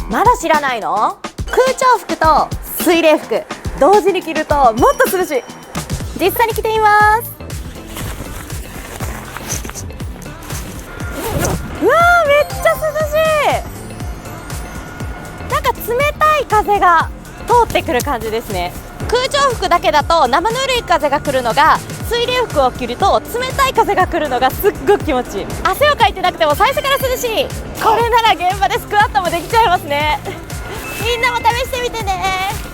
まだ知らないの？空調服と水冷服同時に着るともっと涼しい。実際に着てみます。うわー、めっちゃ涼しい。なんか冷たい風が通ってくる感じですね。空調服だけだと生ぬるい風が来るのが、水冷服を着ると冷たい風が来るのがすっごく気持ちいい。汗をかいてなくても最初から涼しい。これなら現場でスクワットもできちゃいますね。みんなも試してみてね。